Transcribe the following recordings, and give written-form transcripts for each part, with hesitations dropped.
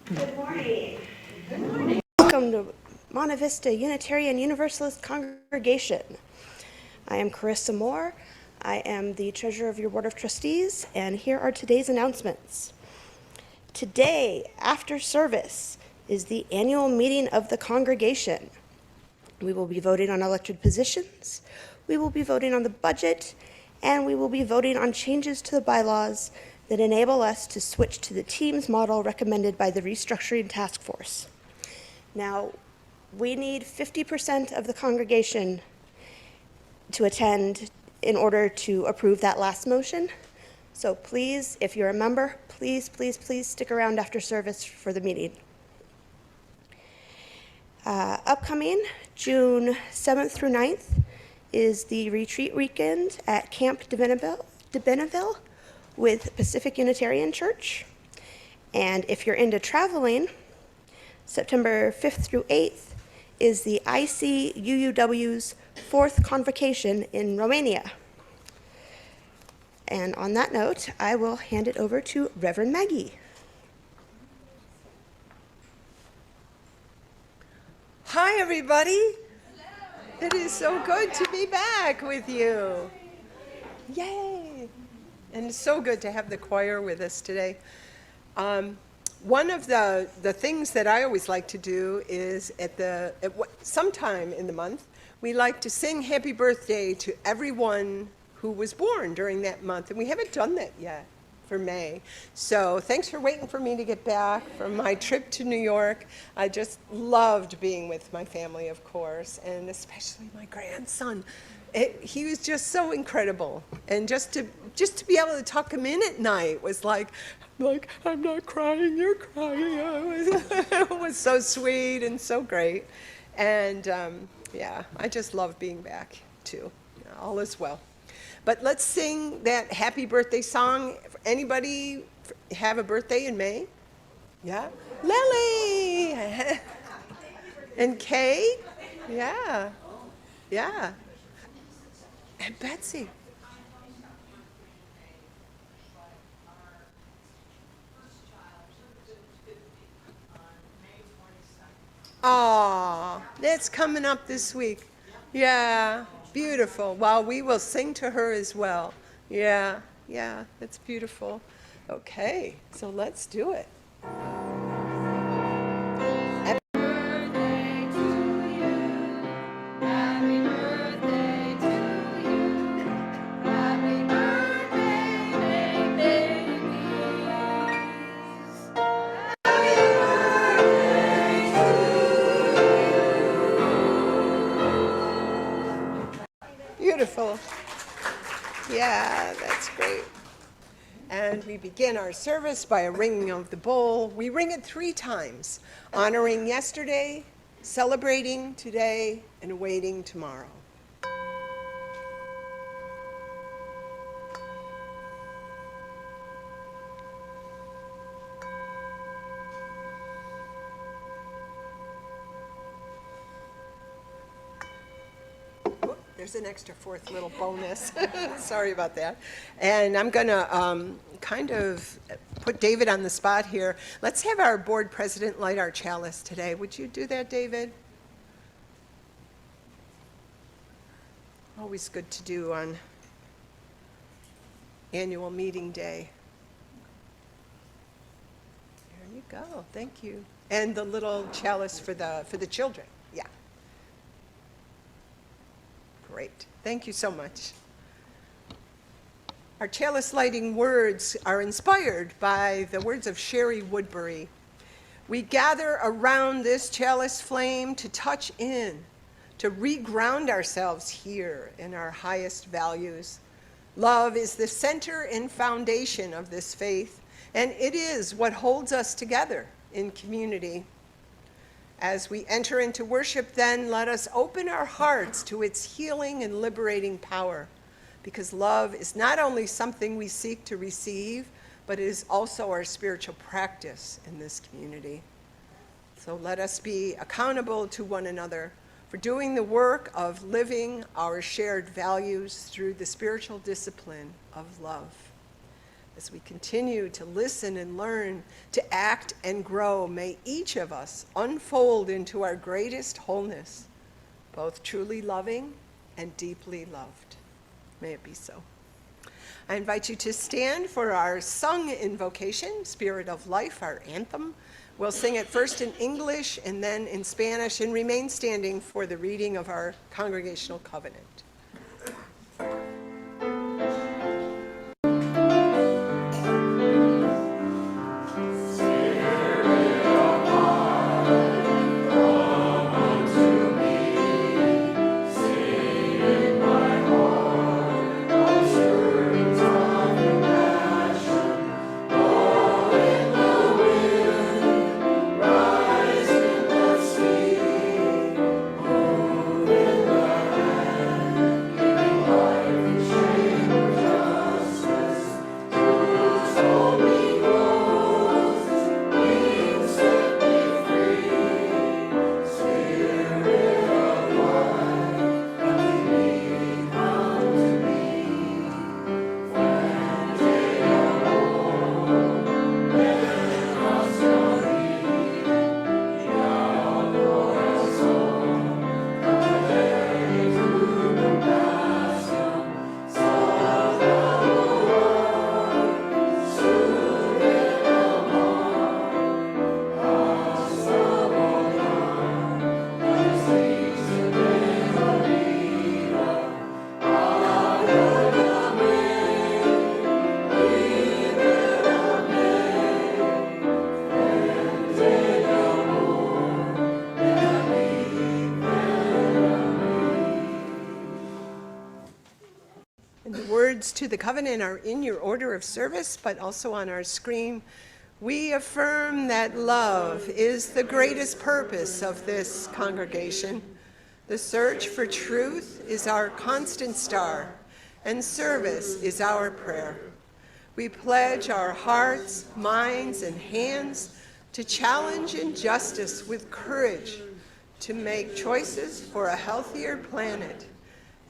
Good morning. Good morning. Welcome to Monte Vista Unitarian Universalist Congregation. I am Carissa Moore. I am the treasurer of your Board of Trustees, and here are today's announcements. Today, after service, is the annual meeting of the congregation. We will be voting on elected positions, we will be voting on the budget, and we will be voting on changes to the bylaws that enable us to switch to the Teams model recommended by the Restructuring Task Force. Now, we need 50% of the congregation to attend in order to approve that last motion. So please, if you're a member, please stick around after service for the meeting. Upcoming, June 7th through 9th, is the retreat weekend at Camp de Benneville with Pacific Unitarian Church. And if you're into traveling, September 5th through 8th is the ICUUW's 4th convocation in Romania. And on that note, I will hand it over to Reverend Maggie. Hi, everybody. Hello. It is so good to be back with you. Yay. And it's so good to have the choir with us today. One of the things that I always like to do is sometime in the month, we like to sing happy birthday to everyone who was born during that month. And we haven't done that yet for May. So thanks for waiting for me to get back from my trip to New York. I just loved being with my family, of course, and especially my grandson. He was just so incredible. And just to be able to tuck him in at night was like, I'm not crying, you're crying. It was so sweet and so great. And yeah, I just love being back too. All is well. But let's sing that happy birthday song. Anybody have a birthday in May? Yeah? Lily! And Kay? Yeah. Yeah. And Betsy. Oh, that's coming up this week. Yeah, beautiful. Well, we will sing to her as well. Yeah, that's beautiful. Okay, so let's do it. Beautiful. Yeah, that's great. And we begin our service by a ringing of the bowl. We ring it 3 times, honoring yesterday, celebrating today, and awaiting tomorrow. There's an extra 4th little bonus. Sorry about that. And I'm going to kind of put David on the spot here. Let's have our board president light our chalice today. Would you do that, David? Always good to do on annual meeting day. There you go. Thank you. And the little chalice for the children. Yeah. Great. Thank you so much. Our chalice lighting words are inspired by the words of Sherry Woodbury. We gather around this chalice flame to touch in, to reground ourselves here in our highest values. Love is the center and foundation of this faith, and it is what holds us together in community. As we enter into worship, then, let us open our hearts to its healing and liberating power, because love is not only something we seek to receive, but it is also our spiritual practice in this community. So let us be accountable to one another for doing the work of living our shared values through the spiritual discipline of love. As we continue to listen and learn, to act and grow, may each of us unfold into our greatest wholeness, both truly loving and deeply loved. May it be so. I invite you to stand for our sung invocation, Spirit of Life, our anthem. We'll sing it first in English and then in Spanish, and remain standing for the reading of our congregational covenant. To the covenant are in your order of service, but also on our screen. We affirm that love is the greatest purpose of this congregation. The search for truth is our constant star, and service is our prayer. We pledge our hearts, minds, and hands to challenge injustice with courage, to make choices for a healthier planet,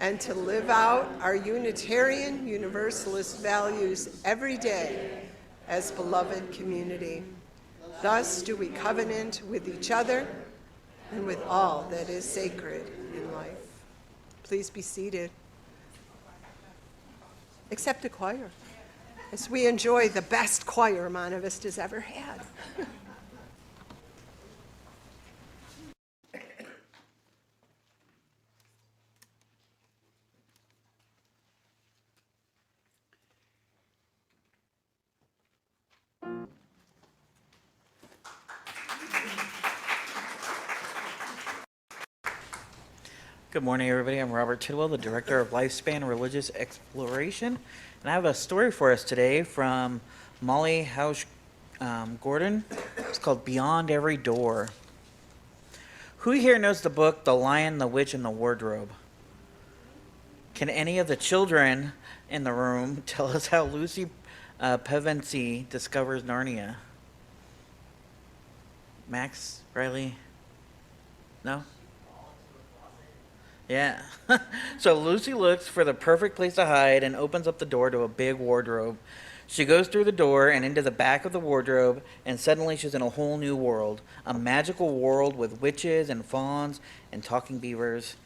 and to live out our Unitarian Universalist values every day as beloved community. Thus do we covenant with each other and with all that is sacred in life. Please be seated. Accept a choir as we enjoy the best choir Monte Vista's ever had. Good morning, everybody. I'm Robert Tidwell, the Director of Lifespan Religious Exploration, and I have a story for us today from Molly Housh Gordon. It's called Beyond Every Door. Who here knows the book The Lion, the Witch, and the Wardrobe? Can any of the children in the room tell us how Lucy Pevensie discovers Narnia? Max? Riley? No? Yeah. So Lucy looks for the perfect place to hide and opens up the door to a big wardrobe. She goes through the door and into the back of the wardrobe, and suddenly she's in a whole new world. A magical world with witches and fauns and talking beavers.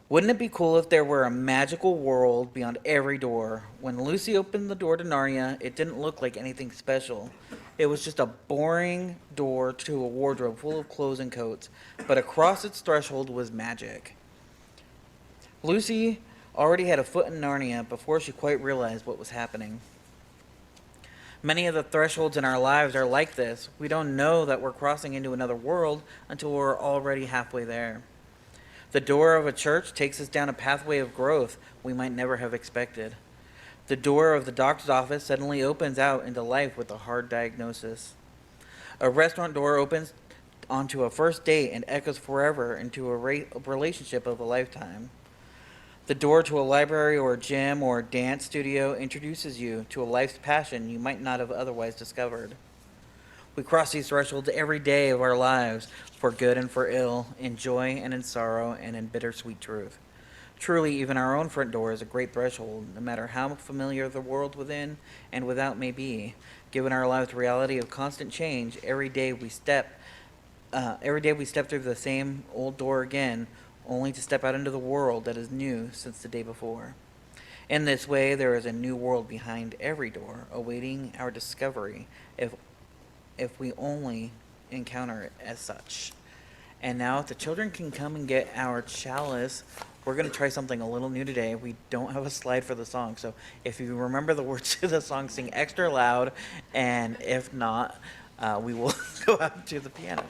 Wouldn't it be cool if there were a magical world beyond every door? When Lucy opened the door to Narnia, it didn't look like anything special. It was just a boring door to a wardrobe full of clothes and coats. But across its threshold was magic. Lucy already had a foot in Narnia before she quite realized what was happening. Many of the thresholds in our lives are like this. We don't know that we're crossing into another world until we're already halfway there. The door of a church takes us down a pathway of growth we might never have expected. The door of the doctor's office suddenly opens out into life with a hard diagnosis. A restaurant door opens onto a first date and echoes forever into a relationship of a lifetime. The door to a library or a gym or a dance studio introduces you to a life's passion you might not have otherwise discovered. We cross these thresholds every day of our lives, for good and for ill, in joy and in sorrow, and in bittersweet truth. Truly, even our own front door is a great threshold, no matter how familiar the world within and without may be. Given our lives' reality of constant change, every day we step through the same old door again, only to step out into the world that is new since the day before. In this way, there is a new world behind every door, awaiting our discovery, if we only encounter it as such. And now, if the children can come and get our chalice, we're going to try something a little new today. We don't have a slide for the song, so if you remember the words to the song, sing extra loud, and if not, we will go out to the piano.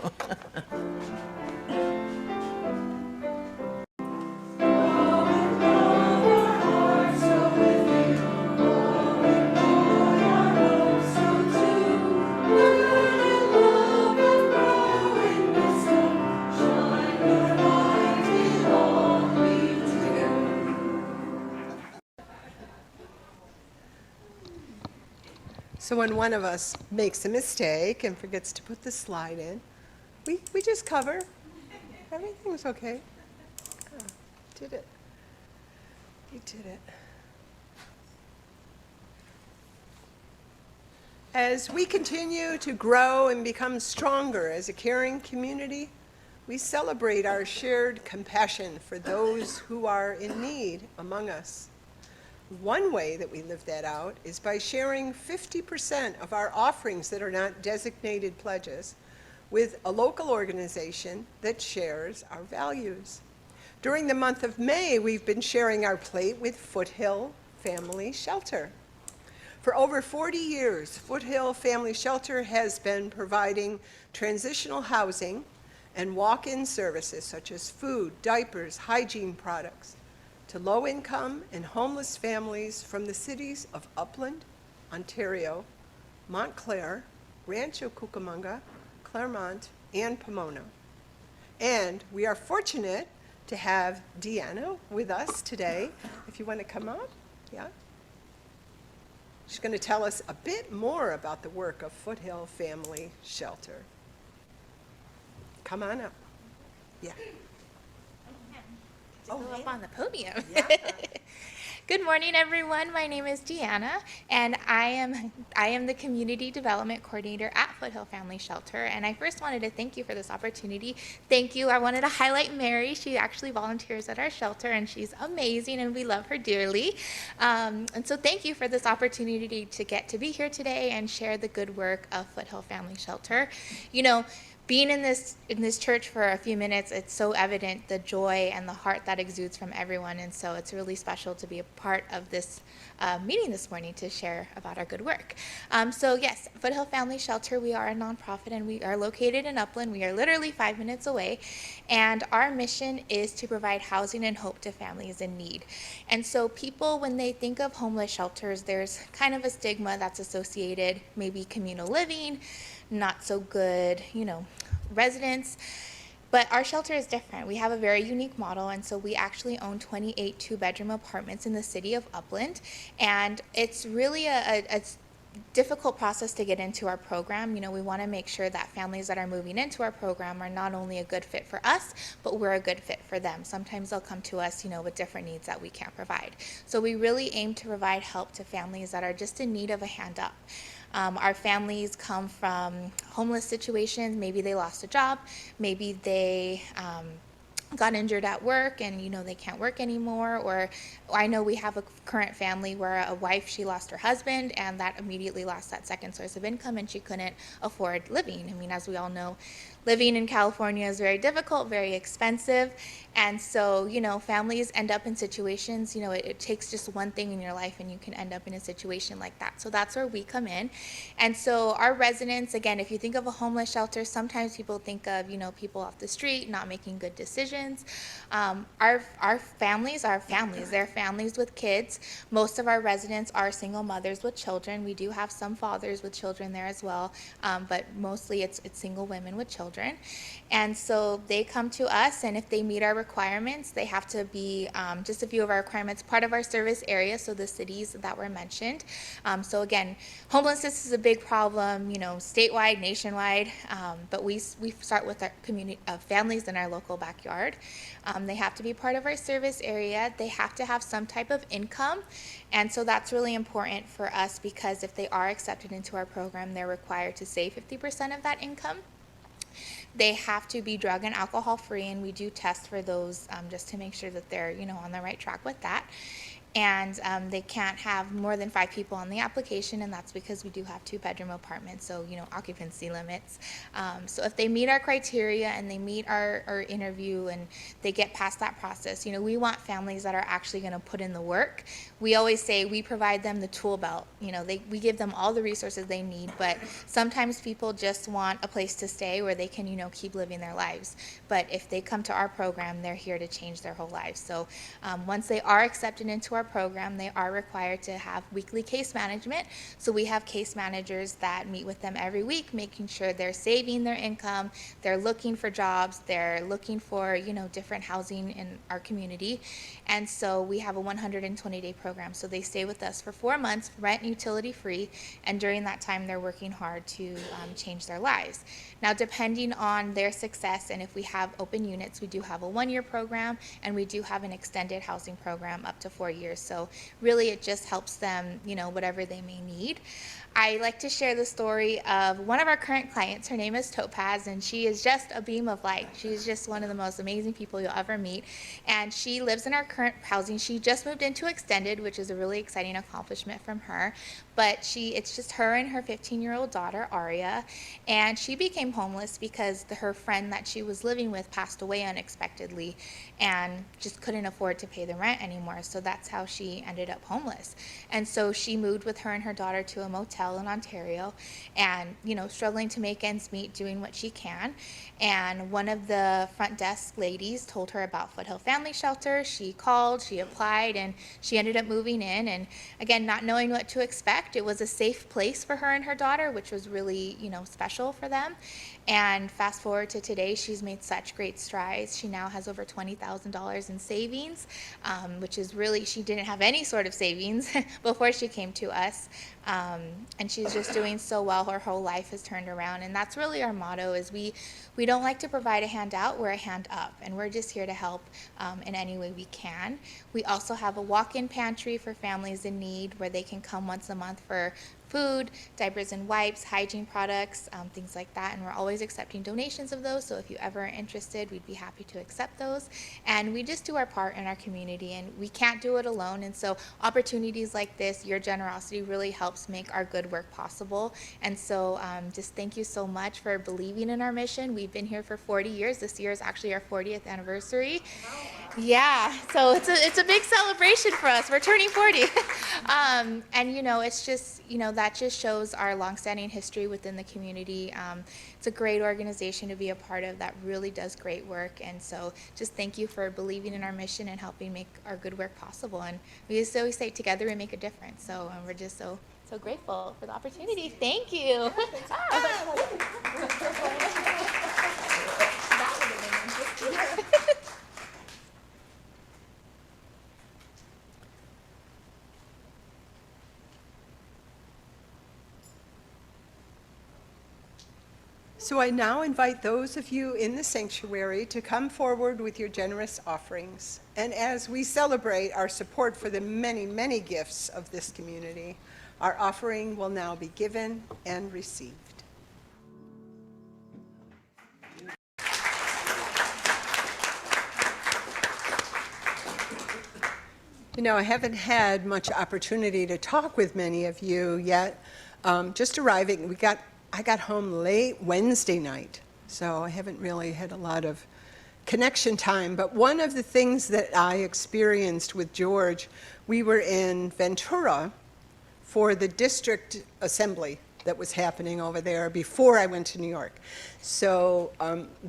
So when one of us makes a mistake and forgets to put the slide in, we just cover. Everything was okay. Oh, did it. You did it. As we continue to grow and become stronger as a caring community, we celebrate our shared compassion for those who are in need among us. One way that we live that out is by sharing 50% of our offerings that are not designated pledges with a local organization that shares our values. During the month of May, we've been sharing our plate with Foothill Family Shelter. For over 40 years, Foothill Family Shelter has been providing transitional housing and walk-in services such as food, diapers, hygiene products to low-income and homeless families from the cities of Upland, Ontario, Montclair, Rancho Cucamonga, Claremont, and Pomona. And we are fortunate to have Deanna with us today. If you want to come up, yeah. She's going to tell us a bit more about the work of Foothill Family Shelter. Come on up. Yeah. Go up on the podium. Yeah. Good morning, everyone. My name is Deanna, and I am the Community Development Coordinator at Foothill Family Shelter. And I first wanted to thank you for this opportunity. Thank you. I wanted to highlight Mary. She actually volunteers at our shelter, and she's amazing, and we love her dearly. And so thank you for this opportunity to get to be here today and share the good work of Foothill Family Shelter. You know, being in this church for a few minutes, it's so evident the joy and the heart that exudes from everyone, and so it's really special to be a part of this meeting this morning to share about our good work. So yes, Foothill Family Shelter, we are a nonprofit and we are located in Upland. We are literally 5 minutes away, and our mission is to provide housing and hope to families in need. And so people, when they think of homeless shelters, there's kind of a stigma that's associated, maybe communal living, not so good, residents. But our shelter is different. We have a very unique model, and so we actually own 28 two-bedroom apartments in the city of Upland, and it's really a difficult process to get into our program. We want to make sure that families that are moving into our program are not only a good fit for us, but we're a good fit for them. Sometimes they'll come to us, with different needs that we can't provide. So we really aim to provide help to families that are just in need of a hand up. Our families come from homeless situations. Maybe they lost a job, maybe they got injured at work and they can't work anymore, or I know we have a current family where a wife, she lost her husband, and that immediately lost that second source of income, and she couldn't afford living. As we all know, living in California is very difficult, very expensive, and so families end up in situations, it takes just one thing in your life and you can end up in a situation like that. So that's where we come in. And so our residents, again, if you think of a homeless shelter, sometimes people think of people off the street not making good decisions. Our families are families. They're families with kids. Most of our residents are single mothers with children. We do have some fathers with children there as well, but mostly it's single women with children. children. And so they come to us, and if they meet our requirements, they have to be, just a few of our requirements, part of our service area, so the cities that were mentioned. So again, homelessness is a big problem, statewide, nationwide, but we start with our community families in our local backyard. They have to be part of our service area. They have to have some type of income, and so that's really important for us because if they are accepted into our program, they're required to save 50% of that income. They have to be drug and alcohol free, and we do test for those just to make sure that they're on the right track with that. And they can't have more than 5 people on the application, and that's because we do have 2-bedroom apartments, so occupancy limits. So if they meet our criteria and they meet our interview and they get past that process, we want families that are actually going to put in the work. We always say we provide them the tool belt. We give them all the resources they need, but sometimes people just want a place to stay where they can keep living their lives. But if they come to our program, they're here to change their whole lives. So once they are accepted into our program, they are required to have weekly case management. So we have case managers that meet with them every week, making sure they're saving their income, they're looking for jobs, they're looking for different housing in our community. And so we have a 120-day program. So they stay with us for 4 months, rent and utility free, and during that time they're working hard to change their lives. Now, depending on their success, and if we have open units, we do have a 1-year program, and we do have an extended housing program up to 4 years. So really it just helps them, whatever they may need. I like to share the story of one of our current clients. Her name is Topaz, and she is just a beam of light. She's just one of the most amazing people you'll ever meet. And she lives in our current housing. She just moved into extended, which is a really exciting accomplishment from her. But it's just her and her 15-year-old daughter, Aria. And she became homeless because her friend that she was living with passed away unexpectedly and just couldn't afford to pay the rent anymore. So that's how she ended up homeless. And so she moved with her and her daughter to a motel in Ontario and, struggling to make ends meet, doing what she can. And one of the front desk ladies told her about Foothill Family Shelter. She called, she applied, and she ended up moving in. And again, not knowing what to expect, it was a safe place for her and her daughter, which was really, special for them. And fast forward to today, she's made such great strides. She now has over $20,000 in savings, which is really, she didn't have any sort of savings before she came to us. And she's just doing so well. Her whole life has turned around. And that's really our motto is we don't like to provide a handout, we're a hand up. And we're just here to help in any way we can. We also have a walk-in pantry for families in need where they can come once a month for food, diapers and wipes, hygiene products, things like that. And we're always accepting donations of those. So if you ever are interested, we'd be happy to accept those. And we just do our part in our community, and we can't do it alone. And so opportunities like this, your generosity really helps make our good work possible. And so just thank you so much for believing in our mission. We've been here for 40 years. This year is actually our 40th anniversary. Yeah, so it's a big celebration for us. We're turning 40. And it's just, that just shows our longstanding history within the community. It's a great organization to be a part of that really does great work. And so just thank you for believing in our mission and helping make our good work possible. And we just always say together we make a difference. So we're just so grateful for the opportunity. Thank you. So I now invite those of you in the sanctuary to come forward with your generous offerings. And as we celebrate our support for the many, many gifts of this community, our offering will now be given and received. I haven't had much opportunity to talk with many of you yet. Just arriving, I got home late Wednesday night, so I haven't really had a lot of connection time. But one of the things that I experienced with George, we were in Ventura for the district assembly that was happening over there before I went to New York. So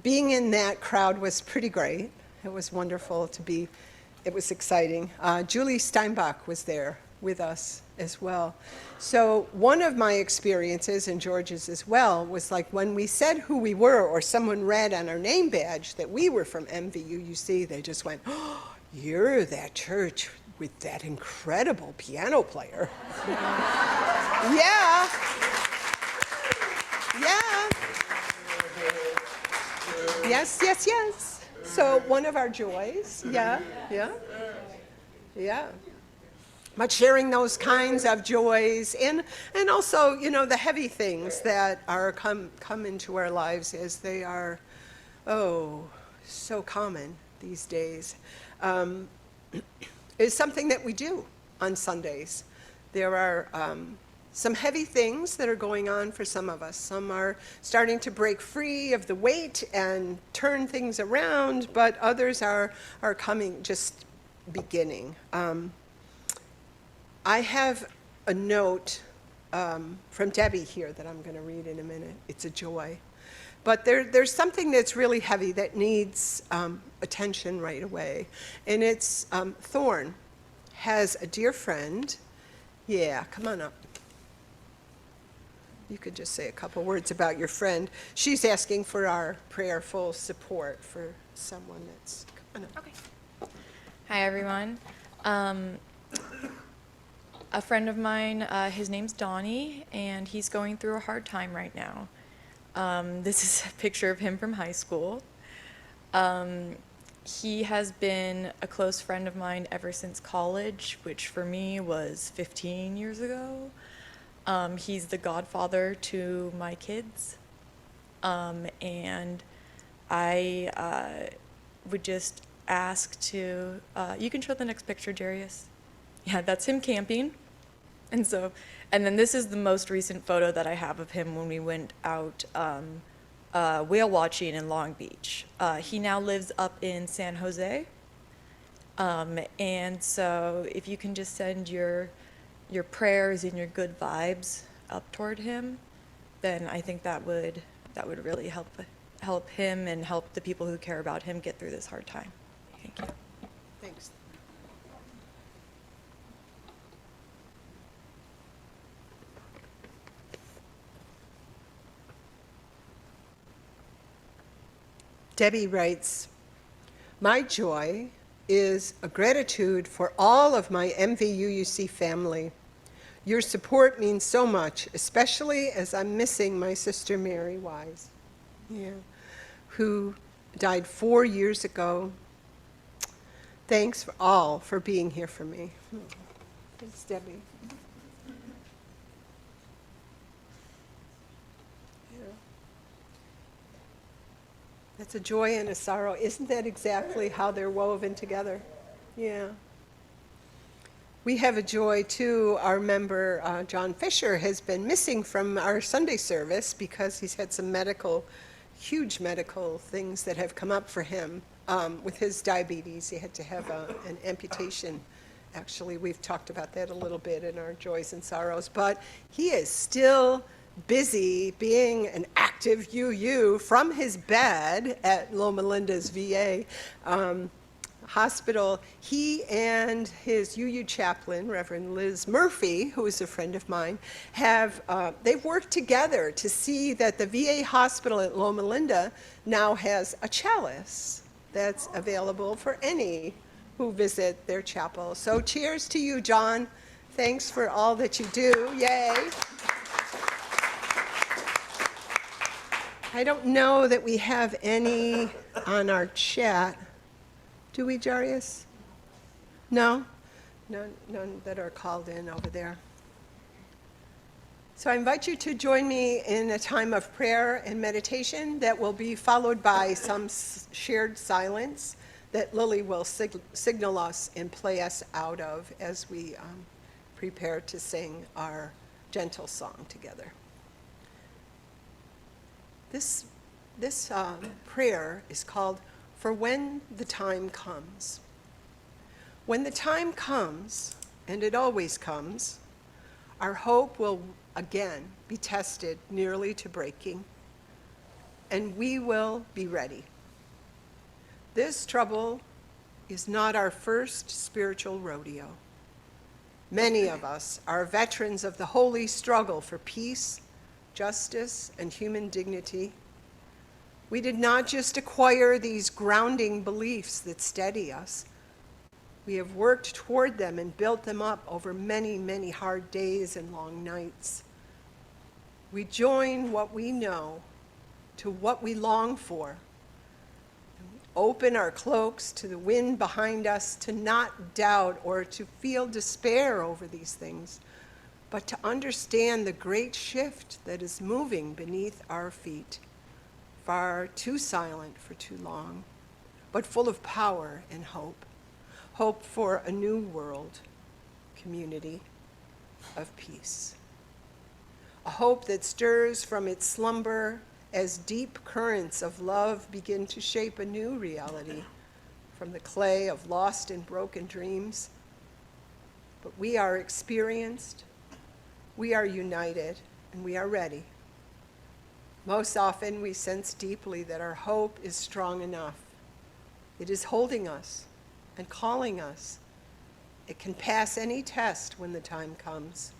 being in that crowd was pretty great. It was wonderful to be, it was exciting. Julie Steinbach was there with us as well. So one of my experiences, and George's as well, was like when we said who we were or someone read on our name badge that we were from MVUUC, they just went, "Oh, you're that church with that incredible piano player." Yeah. Yeah. Yes, yes, yes. So one of our joys, yeah. But sharing those kinds of joys and also, you know, the heavy things that are come into our lives as they are, so common these days, is something that we do on Sundays. There are some heavy things that are going on for some of us. Some are starting to break free of the weight and turn things around, but others are coming, just beginning. I have a note from Debbie here that I'm going to read in a minute. It's a joy. But there's something that's really heavy that needs attention right away. And it's Thorn has a dear friend. Yeah, come on up. You could just say a couple words about your friend. She's asking for our prayerful support for someone that's, come on up. Okay. Hi, everyone. A friend of mine, his name's Donnie, and he's going through a hard time right now. This is a picture of him from high school. He has been a close friend of mine ever since college, which for me was 15 years ago. He's the godfather to my kids. And I would just ask to, you can show the next picture, Jaryus. Yeah, that's him camping. And then this is the most recent photo that I have of him when we went out whale watching in Long Beach. He now lives up in San Jose. And so if you can just send your prayers and your good vibes up toward him, then I think that would really help him and help the people who care about him get through this hard time. Thank you. Thanks. Debbie writes, "My joy is a gratitude for all of my MVUUC family. Your support means so much, especially as I'm missing my sister Mary Wise, who died 4 years ago. Thanks for being here for me." Thanks, Debbie. That's a joy and a sorrow. Isn't that exactly how they're woven together? Yeah. We have a joy, too. Our member, John Fisher, has been missing from our Sunday service because he's had some huge medical things that have come up for him. With his diabetes, he had to have an amputation. Actually, we've talked about that a little bit in our joys and sorrows. But he is still busy being an active UU from his bed at Loma Linda's VA hospital. He and his UU chaplain, Reverend Liz Murphy, who is a friend of mine, they've worked together to see that the VA hospital at Loma Linda now has a chalice that's available for any who visit their chapel. So cheers to you, John. Thanks for all that you do. Yay. I don't know that we have any on our chat. Do we, Jaryus? No? None that are called in over there. So I invite you to join me in a time of prayer and meditation that will be followed by some shared silence that Lily will signal us and play us out of as we prepare to sing our gentle song together. This prayer is called "For When the Time Comes." When the time comes, and it always comes, our hope will again be tested nearly to breaking, and we will be ready. This trouble is not our first spiritual rodeo. Many of us are veterans of the holy struggle for peace, justice, and human dignity. We did not just acquire these grounding beliefs that steady us. We have worked toward them and built them up over many, many hard days and long nights. We join what we know to what we long for. Open our cloaks to the wind behind us, to not doubt or to feel despair over these things, but to understand the great shift that is moving beneath our feet, far too silent for too long, but full of power and hope. Hope for a new world, community of peace. A hope that stirs from its slumber as deep currents of love begin to shape a new reality from the clay of lost and broken dreams. But we are experienced, we are united, and we are ready. Most often we sense deeply that our hope is strong enough. It is holding us and calling us. It can pass any test when the time comes.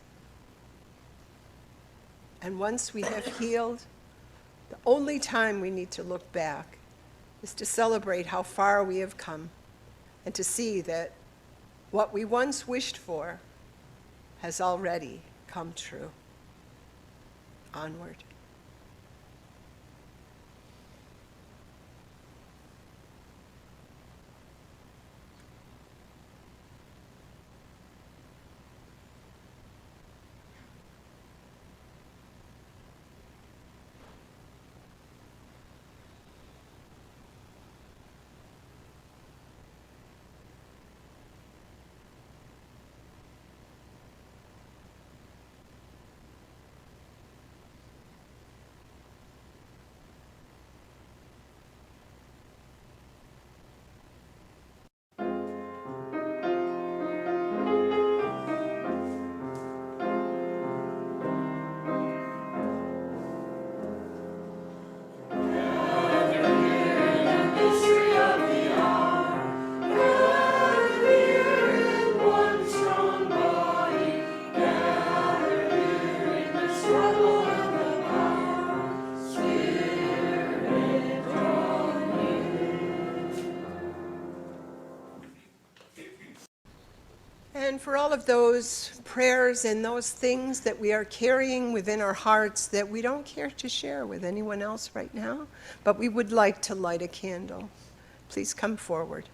And once we have healed, the only time we need to look back is to celebrate how far we have come and to see that what we once wished for has already come true. Onward. And for all of those prayers and those things that we are carrying within our hearts that we don't care to share with anyone else right now, but we would like to light a candle, please come forward.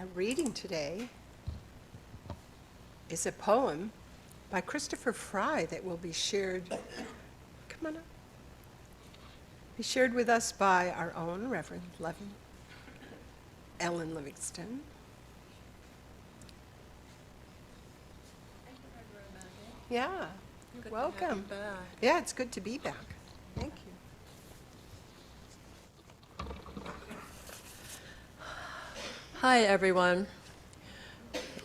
Our reading today is a poem by Christopher Fry that will be shared, come on up, be shared with us by our own Reverend Ellen Livingston. Yeah, welcome. Yeah, it's good to be back. Thank you. Hi, everyone.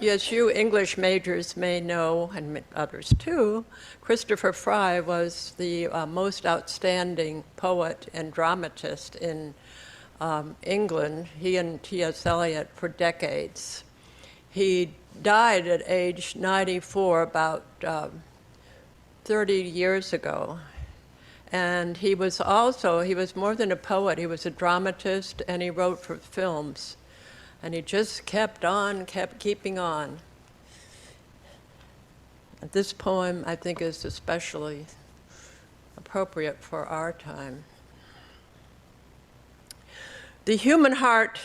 Yes, you English majors may know, and others too, Christopher Fry was the most outstanding poet and dramatist in England, he and T.S. Eliot, for decades. He died at age 94 about 30 years ago. And he was more than a poet, he was a dramatist, and he wrote for films. And he just kept keeping on. And this poem, I think, is especially appropriate for our time. The human heart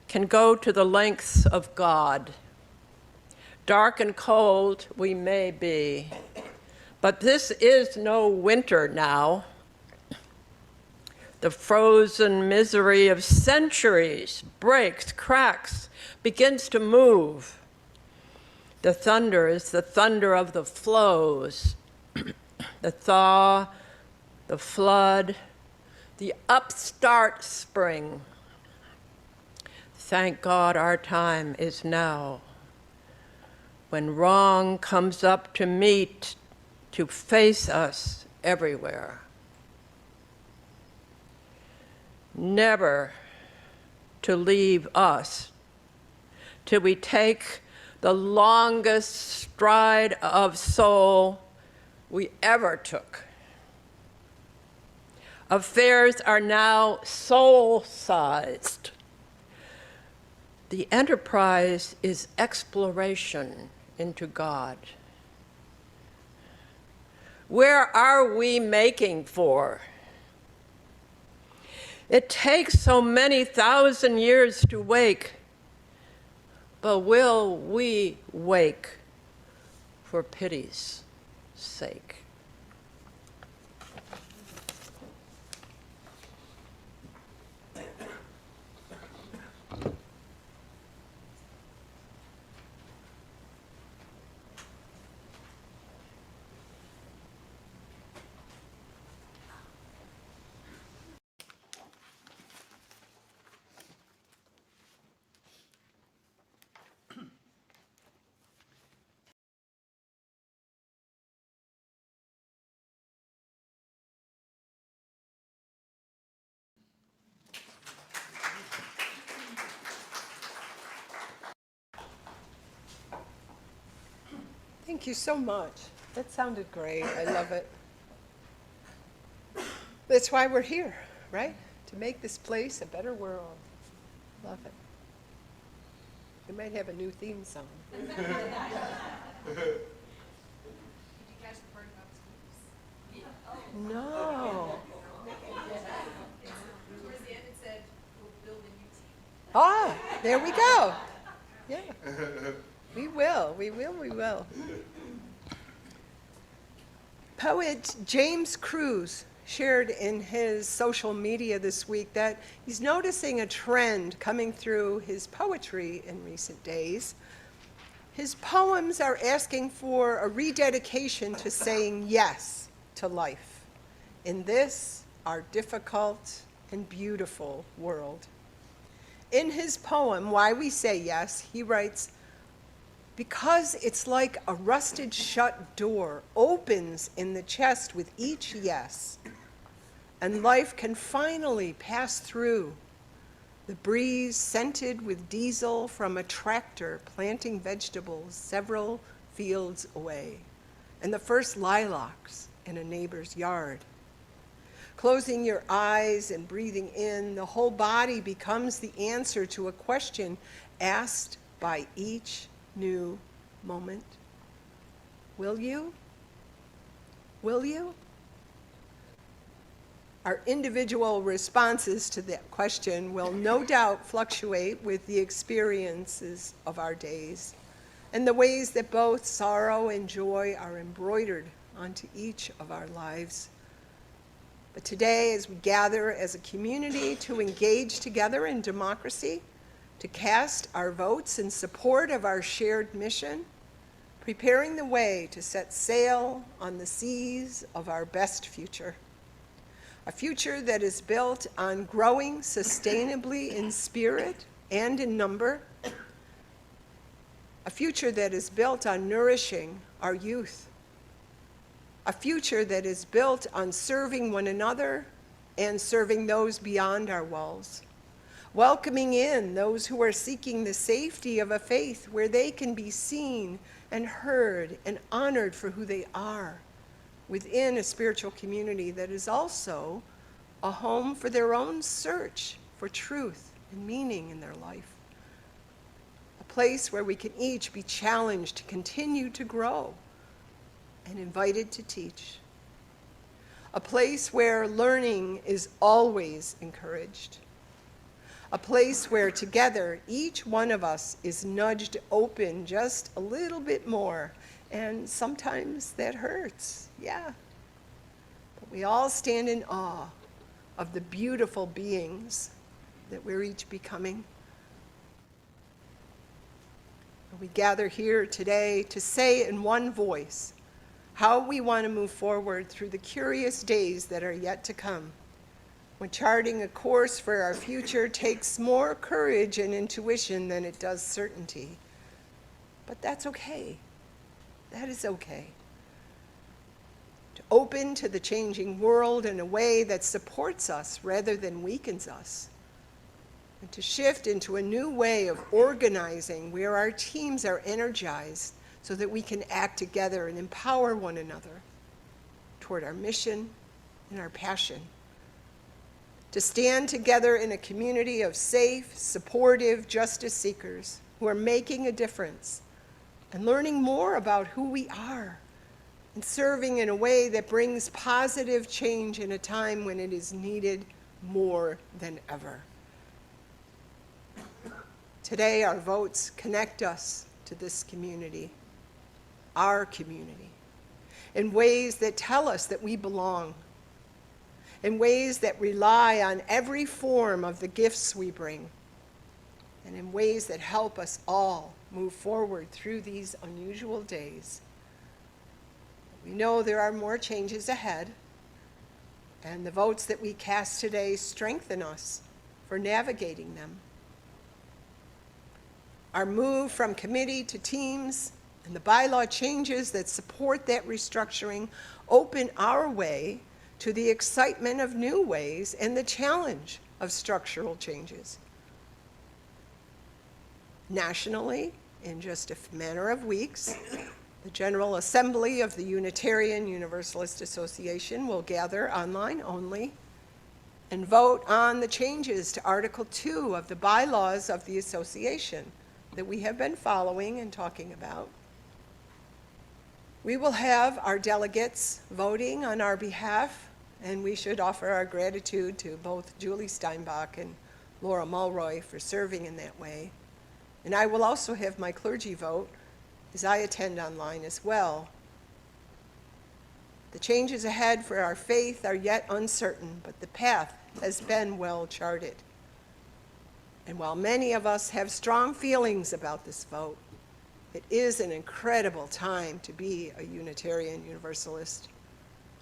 can go to the lengths of God. Dark and cold we may be, but this is no winter now. The frozen misery of centuries breaks, cracks, begins to move. The thunder is the thunder of the flows, the thaw, the flood, the upstart spring. Thank God our time is now, when wrong comes up to meet, to face us everywhere. Never to leave us till we take the longest stride of soul we ever took. Affairs are now soul-sized. The enterprise is exploration into God. Where are we making for? It takes so many thousand years to wake, but will we wake for pity's sake? Thank you so much. That sounded great. I love it. That's why we're here, right? To make this place a better world. Love it. We might have a new theme song. No. Ah, there we go. Yeah. We will. Poet James Cruz shared in his social media this week that he's noticing a trend coming through his poetry in recent days. His poems are asking for a rededication to saying yes to life in this, our difficult and beautiful world. In his poem, Why We Say Yes, he writes, "Because it's like a rusted shut door opens in the chest with each yes, and life can finally pass through. The breeze scented with diesel from a tractor planting vegetables several fields away, and the first lilacs in a neighbor's yard. Closing your eyes and breathing in, the whole body becomes the answer to a question asked by each new moment. Will you? Will you? Our individual responses to that question will no doubt fluctuate with the experiences of our days and the ways that both sorrow and joy are embroidered onto each of our lives. But today, as we gather as a community to engage together in democracy, to cast our votes in support of our shared mission, preparing the way to set sail on the seas of our best future. A future that is built on growing sustainably in spirit and in number. A future that is built on nourishing our youth. A future that is built on serving one another and serving those beyond our walls. Welcoming in those who are seeking the safety of a faith where they can be seen and heard and honored for who they are within a spiritual community that is also a home for their own search for truth and meaning in their life. A place where we can each be challenged to continue to grow and invited to teach. A place where learning is always encouraged. A place where together each one of us is nudged open just a little bit more, and sometimes that hurts, yeah. But we all stand in awe of the beautiful beings that we're each becoming. We gather here today to say in one voice how we want to move forward through the curious days that are yet to come, when charting a course for our future takes more courage and intuition than it does certainty. But that's okay. That is okay. To open to the changing world in a way that supports us rather than weakens us. And to shift into a new way of organizing where our teams are energized so that we can act together and empower one another toward our mission and our passion. To stand together in a community of safe, supportive justice seekers who are making a difference and learning more about who we are and serving in a way that brings positive change in a time when it is needed more than ever. Today, our votes connect us to this community, our community, in ways that tell us that we belong, in ways that rely on every form of the gifts we bring, and in ways that help us all move forward through these unusual days. We know there are more changes ahead, and the votes that we cast today strengthen us for navigating them. Our move from committee to teams and the bylaw changes that support that restructuring open our way to the excitement of new ways and the challenge of structural changes. Nationally, in just a matter of weeks, the General Assembly of the Unitarian Universalist Association will gather online only and vote on the changes to Article 2 of the bylaws of the association that we have been following and talking about. We will have our delegates voting on our behalf, and we should offer our gratitude to both Julie Steinbach and Laura Mulroy for serving in that way. And I will also have my clergy vote as I attend online as well. The changes ahead for our faith are yet uncertain, but the path has been well charted. And while many of us have strong feelings about this vote, it is an incredible time to be a Unitarian Universalist,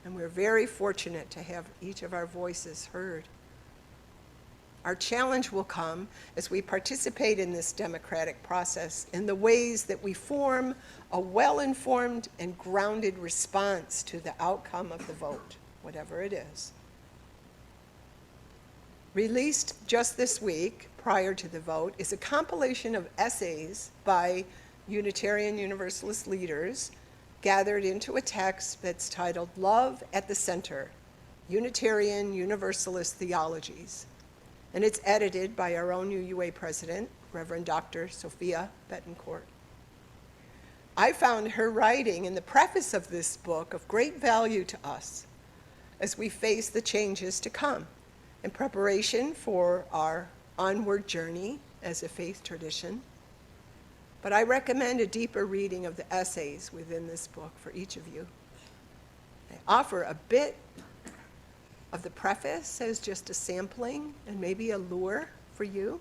and we're very fortunate to have each of our voices heard. Our challenge will come as we participate in this democratic process in the ways that we form a well-informed and grounded response to the outcome of the vote, whatever it is. Released just this week, prior to the vote, is a compilation of essays by Unitarian Universalist leaders gathered into a text that's titled Love at the Center, Unitarian Universalist Theologies. And it's edited by our own UUA president, Reverend Dr. Sophia Betancourt. I found her writing in the preface of this book of great value to us, as we face the changes to come in preparation for our onward journey as a faith tradition. But I recommend a deeper reading of the essays within this book for each of you. I offer a bit of the preface as just a sampling and maybe a lure for you.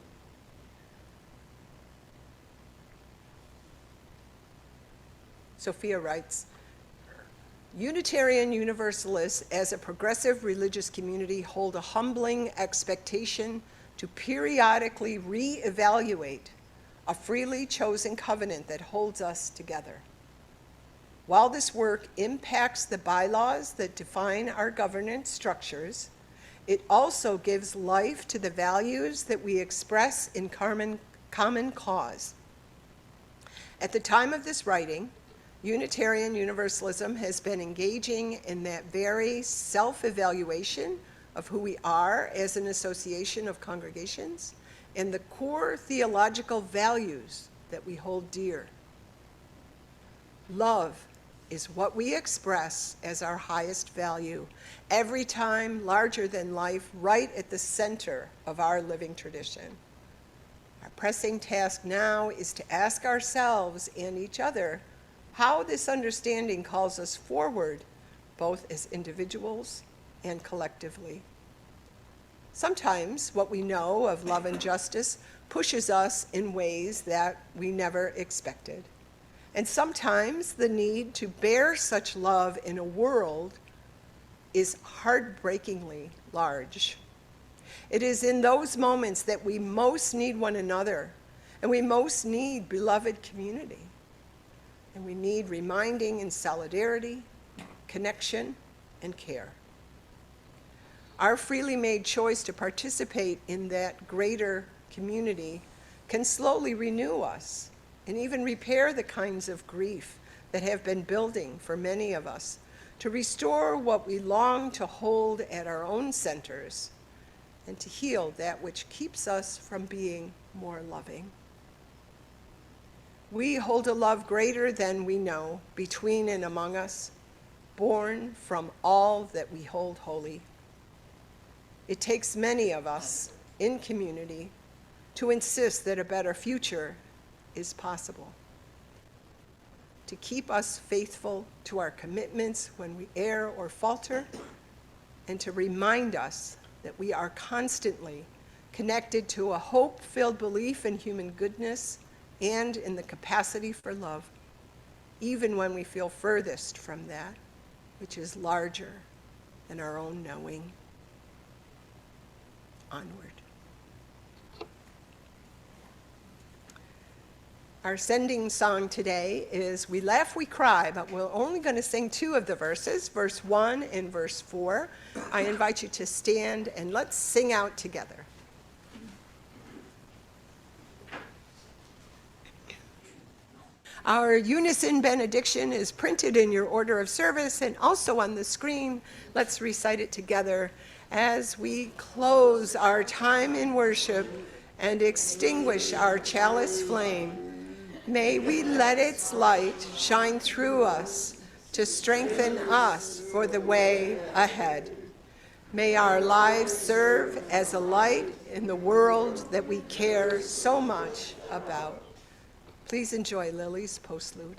Sophia writes, Unitarian Universalists as a progressive religious community hold a humbling expectation to periodically reevaluate a freely chosen covenant that holds us together. While this work impacts the bylaws that define our governance structures, it also gives life to the values that we express in common cause. At the time of this writing, Unitarian Universalism has been engaging in that very self-evaluation of who we are as an association of congregations and the core theological values that we hold dear. Love is what we express as our highest value, every time larger than life, right at the center of our living tradition. Our pressing task now is to ask ourselves and each other how this understanding calls us forward, both as individuals and collectively. Sometimes what we know of love and justice pushes us in ways that we never expected. And sometimes the need to bear such love in a world is heartbreakingly large. It is in those moments that we most need one another, and we most need beloved community. And we need reminding and solidarity, connection, and care. Our freely made choice to participate in that greater community can slowly renew us and even repair the kinds of grief that have been building for many of us, to restore what we long to hold at our own centers, and to heal that which keeps us from being more loving. We hold a love greater than we know between and among us, born from all that we hold holy. It takes many of us in community to insist that a better future is possible, to keep us faithful to our commitments when we err or falter, and to remind us that we are constantly connected to a hope-filled belief in human goodness and in the capacity for love, even when we feel furthest from that which is larger than our own knowing. Onward. Our sending song today is We Laugh, We Cry, but we're only going to sing two of the verses, verse 1 and verse 4. I invite you to stand and let's sing out together. Our unison benediction is printed in your order of service and also on the screen. Let's recite it together as we close our time in worship and extinguish our chalice flame. May we let its light shine through us to strengthen us for the way ahead. May our lives serve as a light in the world that we care so much about. Please enjoy Lily's postlude.